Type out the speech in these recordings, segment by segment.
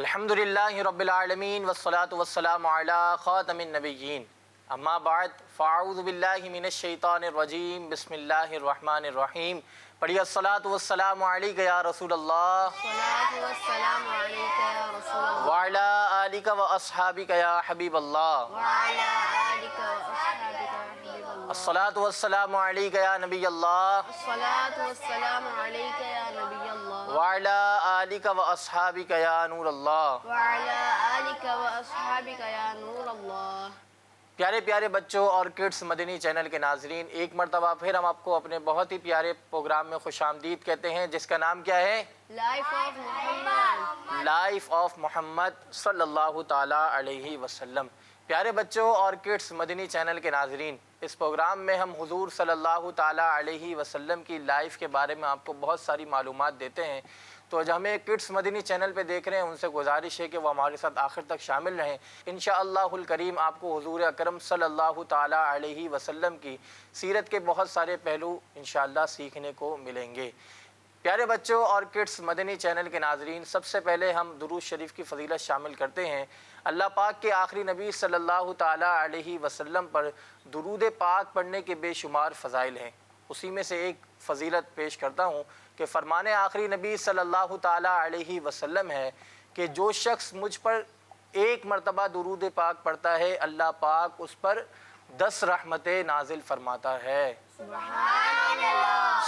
الحمدللہ رب العالمین والصلاة والسلام علی خاتم النبیین اما بعد فاعوذ باللہ من الشیطان الرجیم بسم اللہ الرحمن الرحیم پڑھیے الصلاۃ والسلام علیک یا رسول اللہ الصلاۃ والسلام علیک یا رسول اللہ وعلی آلک واصحابک یا حبیب اللہ وعلی آلک واصحابک یا حبیب اللہ الصلاۃ والسلام علیک یا نبی اللہ الصلاۃ والسلام علیک یا نبی اللہ وعلی آلک واصحابک یا نور اللہ وعلی آلک واصحابک یا نور اللہ۔ پیارے پیارے بچوں اور کڈس مدنی چینل کے ناظرین، ایک مرتبہ پھر ہم آپ کو اپنے بہت ہی پیارے پروگرام میں خوش آمدید کہتے ہیں، جس کا نام کیا ہے؟ Life of Muhammad. Life of Muhammad صلی اللہ تعالیٰ علیہ وسلم۔ پیارے بچوں اور کڈس مدنی چینل کے ناظرین، اس پروگرام میں ہم حضور صلی اللہ تعالیٰ علیہ وسلم کی لائف کے بارے میں آپ کو بہت ساری معلومات دیتے ہیں۔ تو جو ہمیں کڈس مدنی چینل پہ دیکھ رہے ہیں، ان سے گزارش ہے کہ وہ ہمارے ساتھ آخر تک شامل رہیں۔ انشاءاللہ الکریم آپ کو حضور اکرم صلی اللہ تعالیٰ علیہ وسلم کی سیرت کے بہت سارے پہلو انشاءاللہ سیکھنے کو ملیں گے۔ پیارے بچوں اور کڈس مدنی چینل کے ناظرین، سب سے پہلے ہم درود شریف کی فضیلت شامل کرتے ہیں۔ اللہ پاک کے آخری نبی صلی اللہ تعالیٰ علیہ وسلم پر درود پاک پڑھنے کے بے شمار فضائل ہیں۔ اسی میں سے ایک فضیلت پیش کرتا ہوں کہ فرمان آخری نبی صلی اللہ تعالیٰ علیہ وسلم ہے کہ جو شخص مجھ پر ایک مرتبہ درود پاک پڑھتا ہے، اللہ پاک اس پر 10 رحمتیں نازل فرماتا ہے۔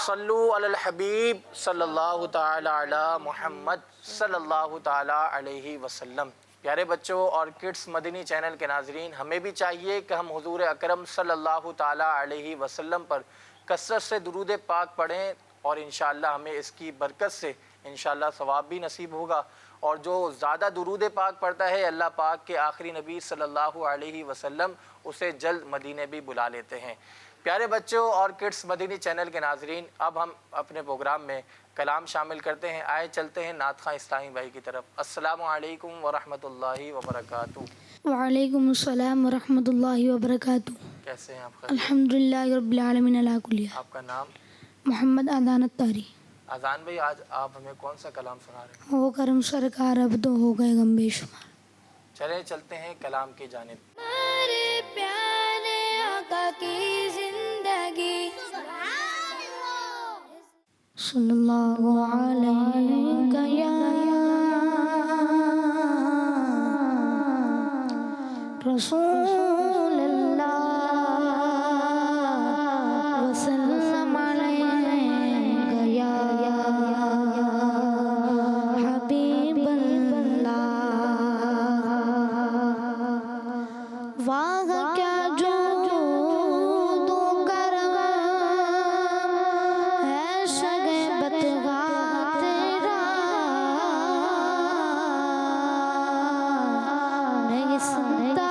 صلو علی الحبیب صلی اللہ تعالیٰ علی محمد صلی اللہ تعالیٰ علیہ وسلم۔ پیارے بچوں اور کڈس مدنی چینل کے ناظرین، ہمیں بھی چاہیے کہ ہم حضور اکرم صلی اللہ تعالیٰ علیہ وسلم پر کثرت سے درود پاک پڑھیں، اور انشاءاللہ ہمیں اس کی برکت سے انشاءاللہ ثواب بھی نصیب ہوگا۔ اور جو زیادہ درود پاک پڑھتا ہے، اللہ پاک کے آخری نبی صلی اللہ علیہ وسلم اسے جلد مدینے بھی بلا لیتے ہیں۔ پیارے بچوں اور کڈس مدنی چینل کے ناظرین، اب ہم اپنے پروگرام میں کلام شامل کرتے ہیں۔ آئے چلتے ہیں نعت خواں اسلامی بھائی کی طرف۔ السلام علیکم ورحمۃ اللہ وبرکاتہ۔ وعلیکم السلام ورحمۃ اللہ وبرکاتہ۔ کیسے ہیں آپ؟ الحمدللہ رب العالمین علی کل حال۔ آپ کا نام؟ محمد اذان الطاری۔ اذان بھائی، آج آپ ہمیں کون سا کلام سنا رہے ہیں؟ ہو کرم سرکار اب تو ہو گئے غم بے شمار۔ چلیں چلتے ہیں کلام کی جانب۔ ہمارے پیارے آقا کی زندگی صلی اللہ علیہ یا رسول اللہ وسلم علیہ یا حبیب اللہ۔ واہ کیا جود و کرم ہے شگفتِ تیرا، نہیں سنتا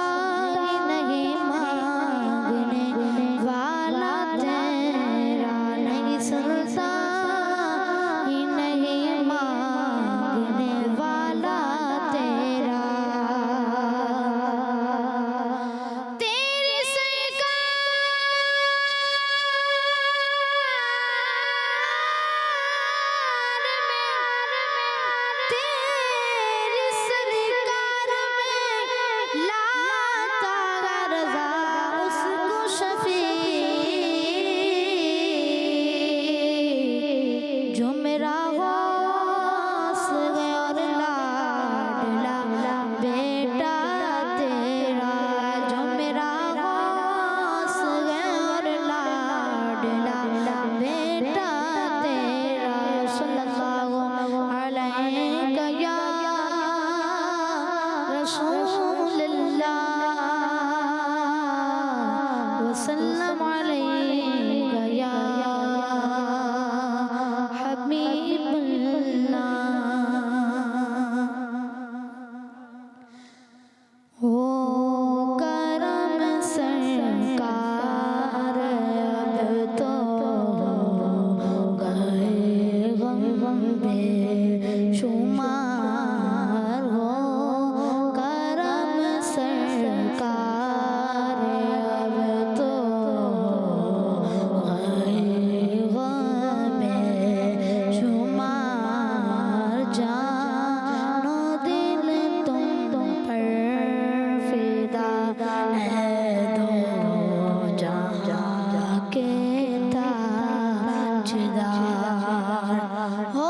ہو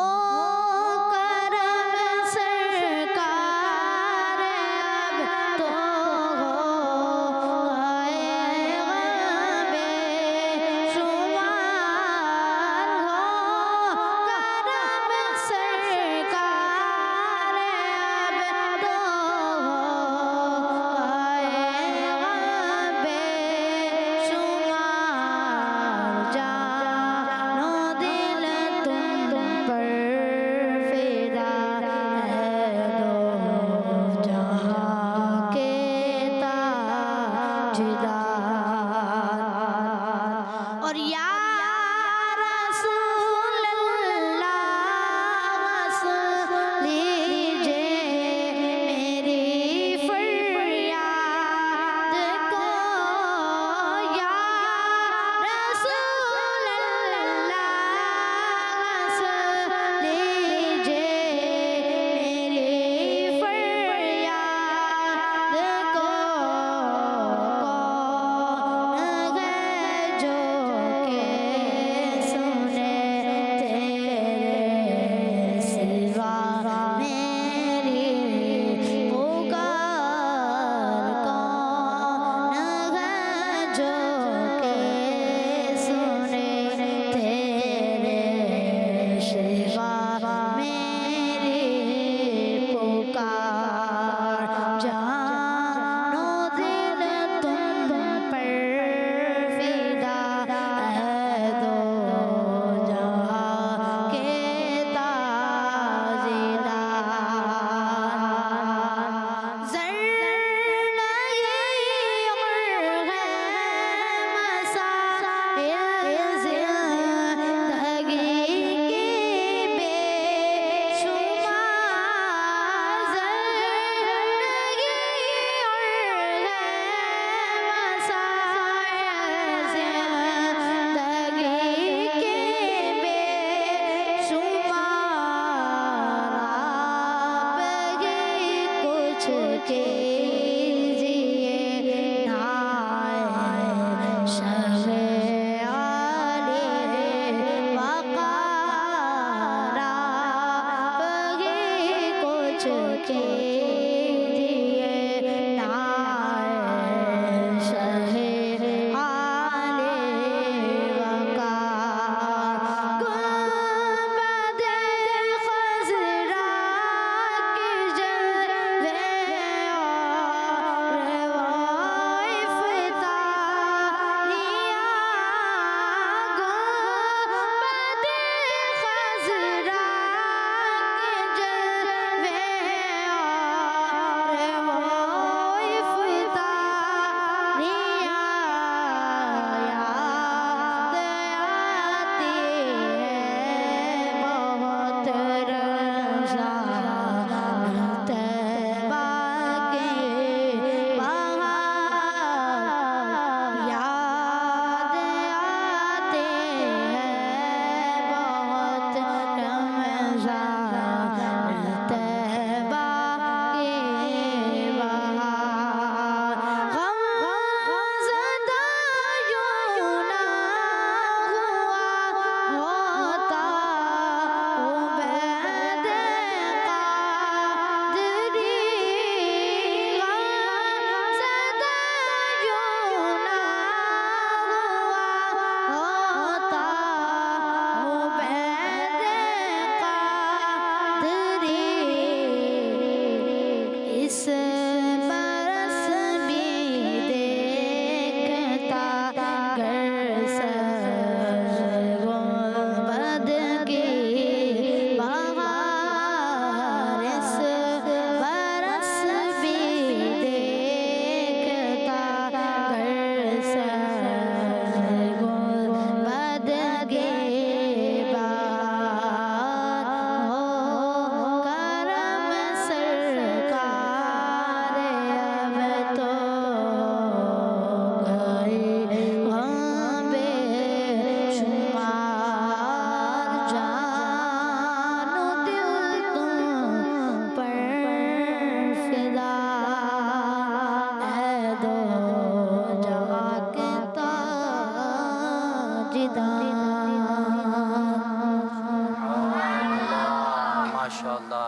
کرم سرکار اب تو آئے بے شمار ہو کرم سرکار اب تو بے شمار جان و دل تم پر فدا ہے دو جہاں کے تاجدار اور یا رسول اللہ وصل لیجئے میری فریاد کو یا رسول اللہ وصل لیجئے میری فریاد کو کون ہے جو کہ سنے تیرے سوا میری پکار کون ہے جو کہ سنے تیرے سوا میری پکار جان و دل تم پر فدا ہے دو جہاں کے تاجدار زر نہیں اور ہے مسائل زندگی کی بے شمار زر نہیں اور ہے مسائل زندگی کی بے شمار آپ ہی کچھ کیجئے نائے شہ عالی وقار آپ ہی کچھ کیجئے نائے شہ عالی وقار گنبد خضرا کی جلوے اور وہ افتتاحیہ گنبد خضرا کی جلوے اور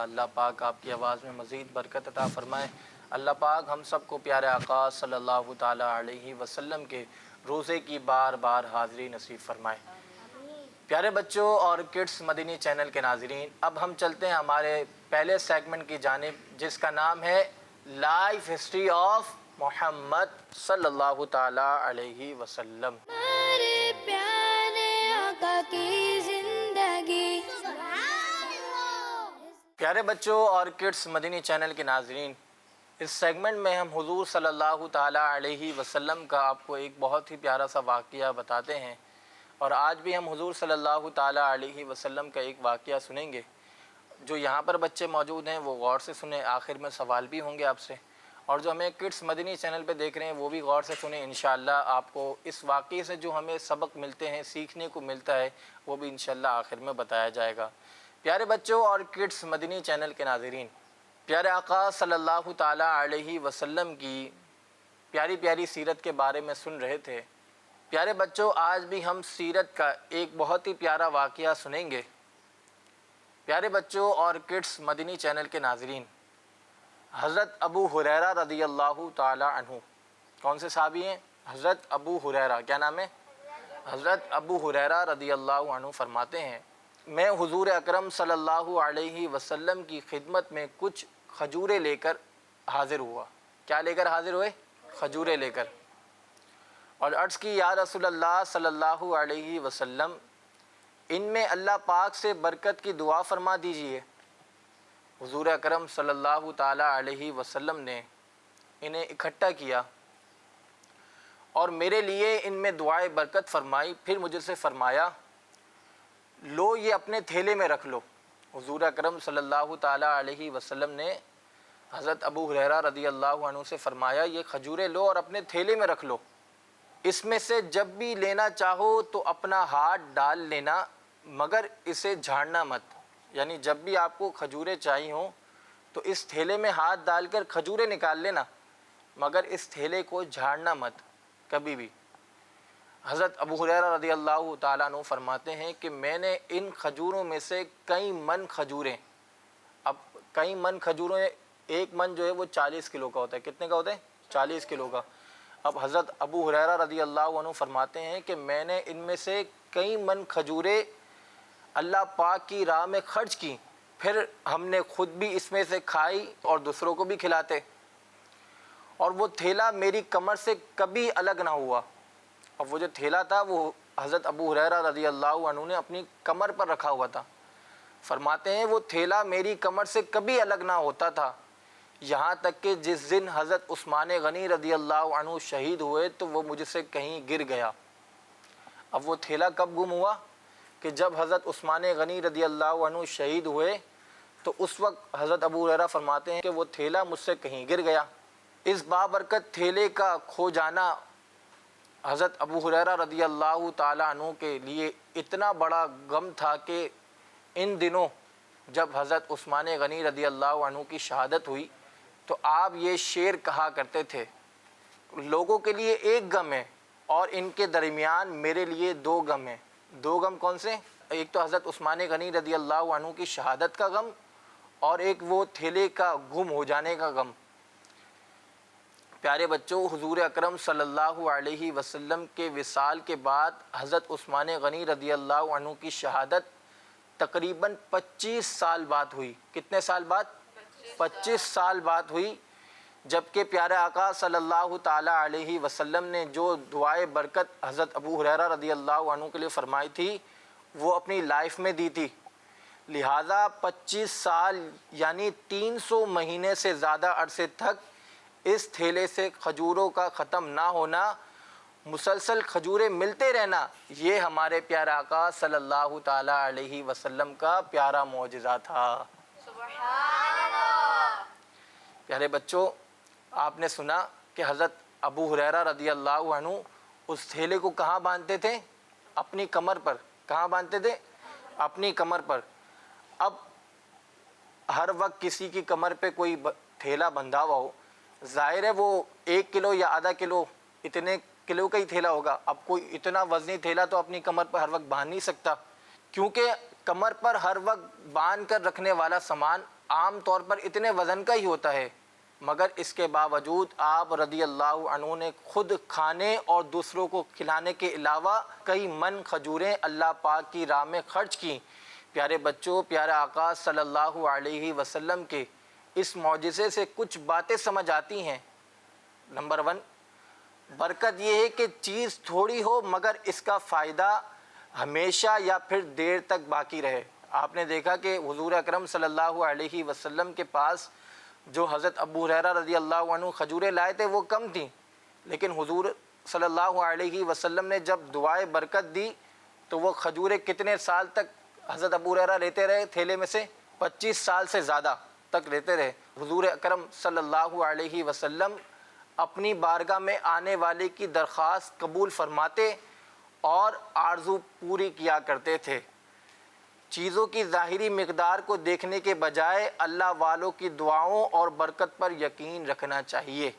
اللہ پاک آپ کی آواز میں مزید برکت عطا فرمائے۔ اللہ پاک ہم سب کو پیارے آقا صلی اللہ تعالیٰ علیہ وسلم کے روزے کی بار بار حاضری نصیب فرمائے۔ پیارے بچوں اور کڈس مدنی چینل کے ناظرین، اب ہم چلتے ہیں ہمارے پہلے سیگمنٹ کی جانب، جس کا نام ہے لائف ہسٹری آف محمد صلی اللہ تعالیٰ علیہ وسلم۔ ہمارے پیارے آقا کی زندگی۔ پیارے بچوں اور کڈس مدنی چینل کے ناظرین، اس سیگمنٹ میں ہم حضور صلی اللہ تعالیٰ علیہ وسلم کا آپ کو ایک بہت ہی پیارا سا واقعہ بتاتے ہیں، اور آج بھی ہم حضور صلی اللہ تعالیٰ علیہ وسلم کا ایک واقعہ سنیں گے۔ جو یہاں پر بچے موجود ہیں وہ غور سے سنیں، آخر میں سوال بھی ہوں گے آپ سے، اور جو ہمیں کڈس مدنی چینل پہ دیکھ رہے ہیں وہ بھی غور سے سنیں۔ انشاءاللہ آپ کو اس واقعے سے جو ہمیں سبق ملتے ہیں، سیکھنے کو ملتا ہے، وہ بھی انشاءاللہ آخر میں بتایا جائے گا۔ پیارے بچوں اور کڈس مدنی چینل کے ناظرین، پیارے آقا صلی اللہ تعالیٰ علیہ وسلم کی پیاری پیاری سیرت کے بارے میں سن رہے تھے۔ پیارے بچوں، آج بھی ہم سیرت کا ایک بہت ہی پیارا واقعہ سنیں گے۔ پیارے بچوں اور کڈس مدنی چینل کے ناظرین، حضرت ابو ہریرہ رضی اللہ تعالیٰ عنہ، کون سے صحابی ہیں؟ حضرت ابو ہریرہ۔ کیا نام ہے؟ حضرت ابو ہریرہ رضی اللہ عنہ فرماتے ہیں، میں حضور اکرم صلی اللہ علیہ وسلم کی خدمت میں کچھ کھجوریں لے کر حاضر ہوا۔ کیا لے کر حاضر ہوئے؟ کھجوریں لے کر، اور عرض کی یا رسول اللہ صلی اللہ علیہ وسلم، ان میں اللہ پاک سے برکت کی دعا فرما دیجئے۔ حضور اکرم صلی اللہ تعالیٰ علیہ وسلم نے انہیں اکٹھا کیا اور میرے لیے ان میں دعائے برکت فرمائی، پھر مجھ سے فرمایا لو یہ اپنے تھیلے میں رکھ لو۔ حضور اکرم صلی اللہ تعالیٰ علیہ وسلم نے حضرت ابو ہریرہ رضی اللہ عنہ سے فرمایا یہ کھجوریں لو اور اپنے تھیلے میں رکھ لو، اس میں سے جب بھی لینا چاہو تو اپنا ہاتھ ڈال لینا، مگر اسے جھاڑنا مت۔ یعنی جب بھی آپ کو کھجوریں چاہی ہوں تو اس تھیلے میں ہاتھ ڈال کر کھجوریں نکال لینا، مگر اس تھیلے کو جھاڑنا مت کبھی بھی۔ حضرت ابو ہریرہ رضی اللہ تعالیٰ عنہ فرماتے ہیں کہ میں نے ان کھجوروں میں سے کئی من کھجوریں، اب کئی من کھجوروں، ایک من جو ہے وہ 40 کلو کا ہوتا ہے۔ کتنے کا ہوتا ہے؟ 40 کلو کا۔ اب حضرت ابو ہریرہ رضی اللہ عنہ فرماتے ہیں کہ میں نے ان میں سے کئی من کھجوریں اللہ پاک کی راہ میں خرچ کی، پھر ہم نے خود بھی اس میں سے کھائی اور دوسروں کو بھی کھلاتے، اور وہ تھیلا میری کمر سے کبھی الگ نہ ہوا۔ اب وہ جو تھیلا تھا وہ حضرت ابو ہریرہ رضی اللہ عنہ نے اپنی کمر پر رکھا ہوا تھا۔ فرماتے ہیں وہ تھیلا میری کمر سے کبھی الگ نہ ہوتا تھا، یہاں تک کہ جس دن حضرت عثمان غنی رضی اللہ عنہ شہید ہوئے تو وہ مجھ سے کہیں گر گیا۔ اب وہ تھیلا کب گم ہوا؟ کہ جب حضرت عثمان غنی رضی اللہ عنہ شہید ہوئے تو اس وقت حضرت ابو ہریرہ فرماتے ہیں کہ وہ تھیلا مجھ سے کہیں گر گیا۔ اس بابرکت تھیلے کا کھو جانا حضرت ابو ہریرہ رضی اللہ تعالیٰ عنہ کے لیے اتنا بڑا غم تھا کہ ان دنوں جب حضرت عثمان غنی رضی اللہ عنہ کی شہادت ہوئی تو آپ یہ شعر کہا کرتے تھے، لوگوں کے لیے ایک غم ہے اور ان کے درمیان میرے لیے دو غم ہیں۔ دو غم کون سے؟ ایک تو حضرت عثمان غنی رضی اللہ عنہ کی شہادت کا غم، اور ایک وہ تھیلے کا گم ہو جانے کا غم۔ پیارے بچوں، حضور اکرم صلی اللہ علیہ وسلم کے وصال کے بعد حضرت عثمان غنی رضی اللہ عنہ کی شہادت تقریباً 25 سال بعد ہوئی۔ کتنے سال بعد؟ 25 سال بعد ہوئی، جبکہ پیارے آقا صلی اللہ تعالیٰ علیہ وسلم نے جو دعائے برکت حضرت ابو ہریرہ رضی اللہ عنہ کے لیے فرمائی تھی وہ اپنی لائف میں دی تھی، لہٰذا 25 سال یعنی 300 مہینے سے زیادہ عرصے تک اس تھیلے سے کھجوروں کا ختم نہ ہونا، مسلسل کھجوریں ملتے رہنا، یہ ہمارے پیارے آقا صلی اللہ تعالیٰ علیہ وسلم کا پیارا معجزہ تھا۔ پیارے بچوں، آپ نے سنا کہ حضرت ابو ہریرہ رضی اللہ عنہ اس تھیلے کو کہاں باندھتے تھے؟ اپنی کمر پر۔ کہاں باندھتے تھے؟ اپنی کمر پر۔ اب ہر وقت کسی کی کمر پہ کوئی تھیلا بندھا ہوا ہو، ظاہر ہے وہ 1 کلو یا آدھا کلو، اتنے کلو کا ہی تھیلا ہوگا۔ اب کوئی اتنا وزنی تھیلا تو اپنی کمر پر ہر وقت باندھ نہیں سکتا، کیونکہ کمر پر ہر وقت باندھ کر رکھنے والا سامان عام طور پر اتنے وزن کا ہی ہوتا ہے، مگر اس کے باوجود آپ رضی اللہ عنہ نے خود کھانے اور دوسروں کو کھلانے کے علاوہ کئی من کھجوریں اللہ پاک کی راہ میں خرچ کی۔ پیارے بچوں، پیارے آقا صلی اللہ علیہ وسلم کے اس معجزے سے کچھ باتیں سمجھ آتی ہیں۔ نمبر 1، برکت یہ ہے کہ چیز تھوڑی ہو مگر اس کا فائدہ ہمیشہ یا پھر دیر تک باقی رہے۔ آپ نے دیکھا کہ حضور اکرم صلی اللہ علیہ وسلم کے پاس جو حضرت ابو ہریرہ رضی اللہ عنہ کھجوریں لائے تھے وہ کم تھیں، لیکن حضور صلی اللہ علیہ وسلم نے جب دعائے برکت دی تو وہ کھجوریں کتنے سال تک حضرت ابو ہریرہ لیتے رہے تھیلے میں سے؟ 25 سال سے زیادہ تک لیتے رہے۔ حضور اکرم صلی اللہ علیہ وسلم اپنی بارگاہ میں آنے والے کی درخواست قبول فرماتے اور آرزو پوری کیا کرتے تھے۔ چیزوں کی ظاہری مقدار کو دیکھنے کے بجائے اللہ والوں کی دعاؤں اور برکت پر یقین رکھنا چاہیے۔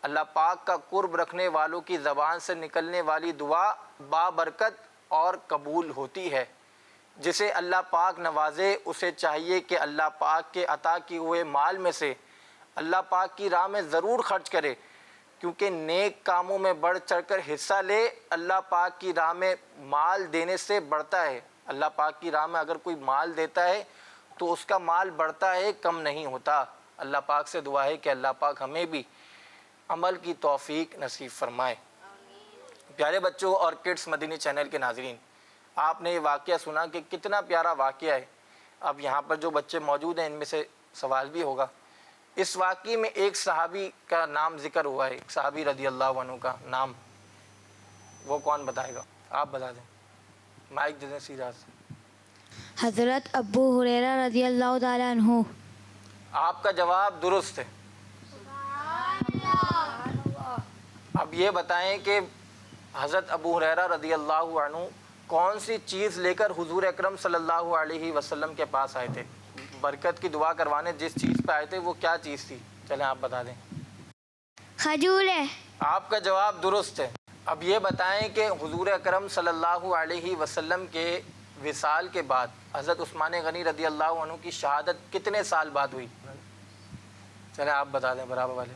اللہ پاک کا قرب رکھنے والوں کی زبان سے نکلنے والی دعا بابرکت اور قبول ہوتی ہے۔ جسے اللہ پاک نوازے اسے چاہیے کہ اللہ پاک کے عطا کیے ہوئے مال میں سے اللہ پاک کی راہ میں ضرور خرچ کرے، کیونکہ نیک کاموں میں بڑھ چڑھ کر حصہ لے اللہ پاک کی راہ میں مال دینے سے بڑھتا ہے۔ اللہ پاک کی راہ میں اگر کوئی مال دیتا ہے تو اس کا مال بڑھتا ہے، کم نہیں ہوتا۔ اللہ پاک سے دعا ہے کہ اللہ پاک ہمیں بھی عمل کی توفیق نصیب فرمائے۔ پیارے بچوں اور کڈس مدنی چینل کے ناظرین، آپ نے یہ واقعہ سنا کہ کتنا پیارا واقعہ ہے۔ اب یہاں پر جو بچے موجود ہیں ان میں سے سوال بھی ہوگا۔ اس واقعے میں ایک صحابی کا نام ذکر ہوا ہے، ایک صحابی رضی اللہ عنہ کا نام، وہ کون بتائے گا؟ آپ بتا دیں، مائک دے دیں سیدھا سے۔ حضرت ابو ہریرہ رضی اللہ تعالیٰ عنہ۔ آپ کا جواب درست ہے۔ اب یہ بتائیں کہ حضرت ابو ہریرہ رضی اللہ عنہ کون سی چیز لے کر حضور اکرم صلی اللہ علیہ وسلم کے پاس آئے تھے؟ برکت کی دعا کروانے جس چیز پہ آئے تھے وہ کیا چیز تھی؟ چلیں آپ بتا دیں۔ کھجوریں۔ آپ کا جواب درست ہے۔ اب یہ بتائیں کہ حضور اکرم صلی اللہ علیہ وسلم کے وصال کے بعد حضرت عثمان غنی رضی اللہ عنہ کی شہادت کتنے سال بعد ہوئی؟ چلیں آپ بتا دیں برابر والے۔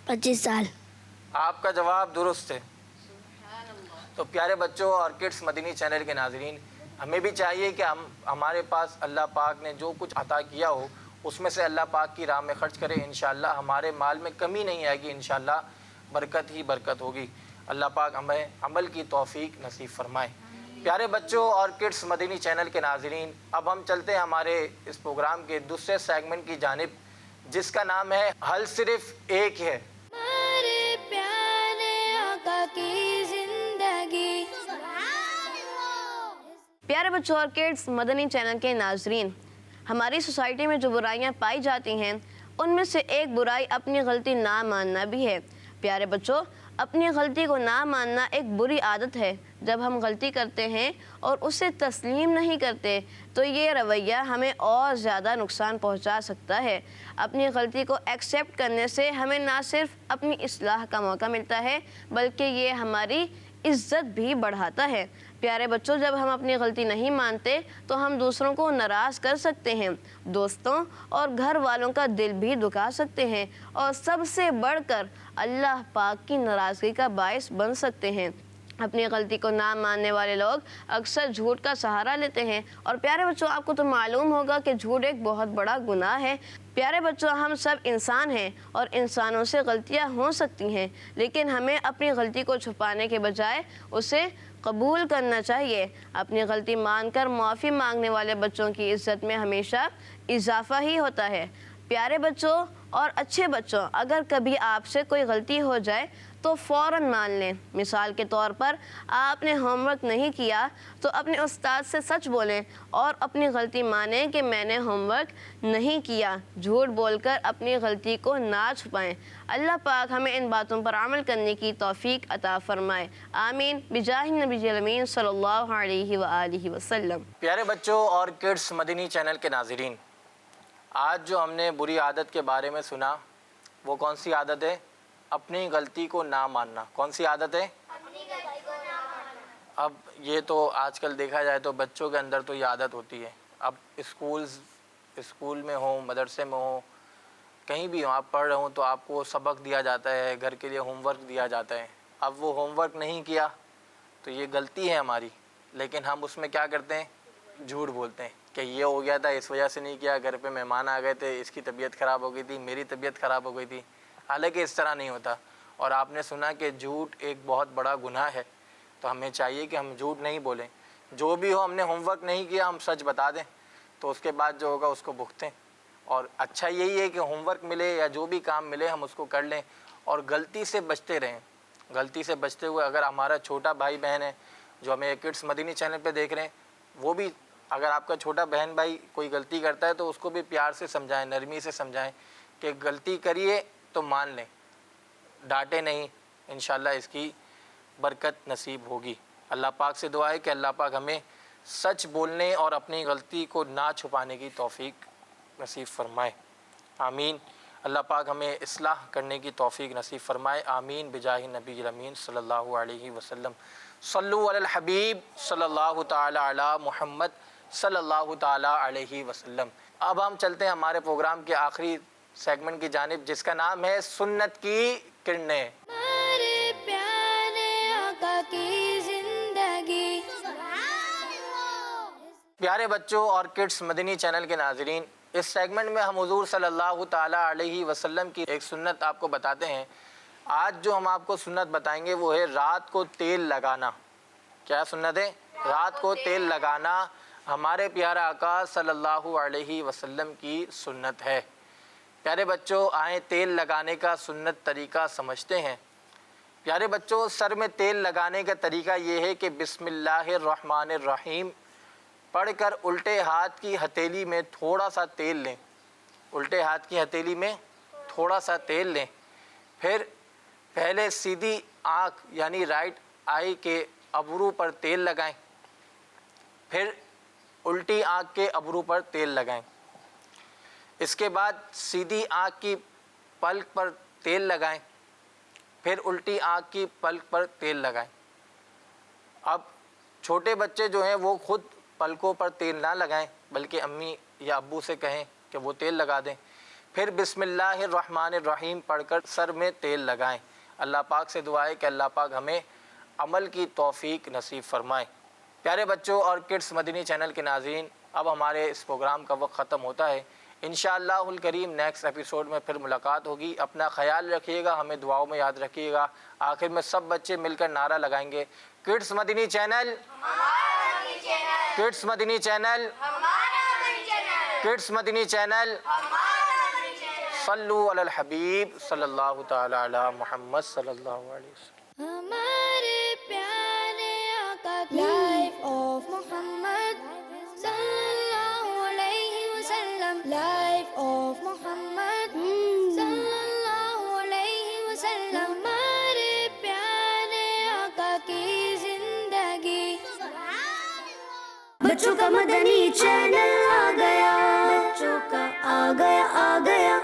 25 سال۔ آپ کا جواب درست ہے۔ تو پیارے بچوں اور کڈس مدنی چینل کے ناظرین، ہمیں بھی چاہیے کہ ہمارے پاس اللہ پاک نے جو کچھ عطا کیا ہو اس میں سے اللہ پاک کی راہ میں خرچ کریں۔ انشاءاللہ ہمارے مال میں کمی نہیں آئے گی، انشاءاللہ برکت ہی برکت ہوگی۔ اللہ پاک ہمیں عمل کی توفیق نصیب فرمائے۔ پیارے بچوں اور کڈس مدنی چینل کے ناظرین، اب ہم چلتے ہیں ہمارے اس پروگرام کے دوسرے سیگمنٹ کی جانب، جس کا نام ہے حل صرف ایک ہے۔ ہمارے پیارے آقا کی زندگی۔ پیارے بچوں اور کڈس مدنی چینل کے ناظرین، ہماری سوسائٹی میں جو برائیاں پائی جاتی ہیں ان میں سے ایک برائی اپنی غلطی نہ ماننا بھی ہے۔ پیارے بچوں، اپنی غلطی کو نہ ماننا ایک بری عادت ہے۔ جب ہم غلطی کرتے ہیں اور اسے تسلیم نہیں کرتے تو یہ رویہ ہمیں اور زیادہ نقصان پہنچا سکتا ہے۔ اپنی غلطی کو ایکسیپٹ کرنے سے ہمیں نہ صرف اپنی اصلاح کا موقع ملتا ہے بلکہ یہ ہماری عزت بھی بڑھاتا ہے۔ پیارے بچوں، جب ہم اپنی غلطی نہیں مانتے تو ہم دوسروں کو ناراض کر سکتے ہیں، دوستوں اور گھر والوں کا دل بھی دکھا سکتے ہیں، اور سب سے بڑھ کر اللہ پاک کی ناراضگی کا باعث بن سکتے ہیں۔ اپنی غلطی کو نہ ماننے والے لوگ اکثر جھوٹ کا سہارا لیتے ہیں، اور پیارے بچوں آپ کو تو معلوم ہوگا کہ جھوٹ ایک بہت بڑا گناہ ہے۔ پیارے بچوں، ہم سب انسان ہیں اور انسانوں سے غلطیاں ہو سکتی ہیں، لیکن ہمیں اپنی غلطی کو چھپانے کے بجائے اسے قبول کرنا چاہیے۔ اپنی غلطی مان کر معافی مانگنے والے بچوں کی عزت میں ہمیشہ اضافہ ہی ہوتا ہے۔ پیارے بچوں اور اچھے بچوں، اگر کبھی آپ سے کوئی غلطی ہو جائے تو فوراً مان لیں۔ مثال کے طور پر آپ نے ہوم ورک نہیں کیا تو اپنے استاد سے سچ بولیں اور اپنی غلطی مانیں کہ میں نے ہوم ورک نہیں کیا۔ جھوٹ بول کر اپنی غلطی کو نہ چھپائیں۔ اللہ پاک ہمیں ان باتوں پر عمل کرنے کی توفیق عطا فرمائے، آمین، بجاہ نبی الامین صلی اللہ علیہ وآلہ وسلم۔ پیارے بچوں اور کڈس مدنی چینل کے ناظرین، آج جو ہم نے بری عادت کے بارے میں سنا وہ کون سی عادت ہے؟ اپنی غلطی کو نہ ماننا۔ کون سی عادت ہے؟ اب یہ تو آج کل دیکھا جائے تو بچوں کے اندر تو یہ عادت ہوتی ہے۔ اب اسکول میں ہوں، مدرسے میں ہوں، کہیں بھی ہوں، آپ پڑھ رہے ہوں تو آپ کو سبق دیا جاتا ہے، گھر کے لیے ہوم ورک دیا جاتا ہے. اب وہ ہوم ورک نہیں کیا تو یہ غلطی ہے ہماری، لیکن ہم اس میں کیا کرتے ہیں؟ جھوٹ بولتے ہیں کہ یہ ہو گیا تھا اس وجہ سے نہیں کیا، گھر پہ مہمان آ گئے تھے، اس کی طبیعت خراب ہو گئی تھی، میری طبیعت خراب ہو گئی تھی. حالانکہ اس طرح نہیں ہوتا. اور آپ نے سنا کہ جھوٹ ایک بہت بڑا گناہ ہے، تو ہمیں چاہیے کہ ہم جھوٹ نہیں بولیں. جو بھی ہو، ہم نے ہوم ورک نہیں کیا، ہم سچ بتا دیں، تو اس کے بعد جو ہوگا اس کو بھگتیں. اور اچھا یہی ہے کہ ہوم ورک ملے یا جو بھی کام ملے ہم اس کو کر لیں اور غلطی سے بچتے رہیں. غلطی سے بچتے ہوئے اگر ہمارا چھوٹا بھائی بہن ہے جو ہمیں کڈس مدنی چینل پہ دیکھ رہے ہیں، وہ بھی اگر آپ کا چھوٹا بہن بھائی کوئی غلطی کرتا ہے تو اس کو بھی پیار سے سمجھائیں، نرمی سے سمجھائیں کہ غلطی کریے تو مان لیں، ڈانٹے نہیں. انشاءاللہ اس کی برکت نصیب ہوگی. اللہ پاک سے دعا ہے کہ اللہ پاک ہمیں سچ بولنے اور اپنی غلطی کو نہ چھپانے کی توفیق نصیب فرمائے. آمین. اللہ پاک ہمیں اصلاح کرنے کی توفیق نصیب فرمائے. آمین بجاہ نبی الامین صلی اللہ علیہ وسلم. صلو علی الحبیب صلی اللہ تعالی علی محمد صلی اللہ تعالی علیہ وسلم. اب ہم چلتے ہیں ہمارے پروگرام کے آخری سیگمنٹ کی جانب، جس کا نام ہے سنت کی کرنیں. ہمارے پیارے آقا کی زندگی. پیارے بچوں اور کڈس مدنی چینل کے ناظرین، اس سیگمنٹ میں ہم حضور صلی اللہ تعالی علیہ وسلم کی ایک سنت آپ کو بتاتے ہیں. آج جو ہم آپ کو سنت بتائیں گے وہ ہے رات کو تیل لگانا. کیا سنت ہے؟ رات کو تیل لگانا ہمارے پیارے آقا صلی اللہ علیہ وسلم کی سنت ہے. پیارے بچوں، آئیں تیل لگانے کا سنت طریقہ سمجھتے ہیں. پیارے بچوں، سر میں تیل لگانے کا طریقہ یہ ہے کہ بسم اللہ الرحمن الرحیم پڑھ کر الٹے ہاتھ کی ہتھیلی میں تھوڑا سا تیل لیں. الٹے ہاتھ کی ہتھیلی میں تھوڑا سا تیل لیں. پھر پہلے سیدھی آنکھ یعنی رائٹ آئی کے ابرو پر تیل لگائیں، پھر الٹی آنکھ کے ابرو پر تیل لگائیں. اس کے بعد سیدھی آنکھ کی پلک پر تیل لگائیں، پھر الٹی آنکھ کی پلک پر تیل لگائیں. اب چھوٹے بچے جو ہیں وہ خود پلکوں پر تیل نہ لگائیں، بلکہ امی یا ابو سے کہیں کہ وہ تیل لگا دیں. پھر بسم اللہ الرحمن الرحیم پڑھ کر سر میں تیل لگائیں. اللہ پاک سے دعا ہے کہ اللہ پاک ہمیں عمل کی توفیق نصیب فرمائے. پیارے بچوں اور کڈس مدنی چینل کے ناظرین، اب ہمارے اس پروگرام کا وقت ختم ہوتا ہے. انشاءاللہ الکریم نیکسٹ ایپیسوڈ میں پھر ملاقات ہوگی. اپنا خیال رکھیے گا، ہمیں دعاؤں میں یاد رکھیے گا. آخر میں سب بچے مل کر نعرہ لگائیں گے، کڈس مدنی چینل، کڈس مدنی چینل، کڈس مدنی چینل. صلو علی الحبیب صلی اللہ تعالی علی محمد صلی اللہ علیہ وسلم. ہمارے پیارے آقا کی لائف آف محمد صلی اللہ علیہ وسلم. لائف آف محمد صلی اللہ علیہ وسلم. ہمارے پیارے آقا کی زندگی. بچوں کا مدنی چینل آ گیا، بچوں کا آ گیا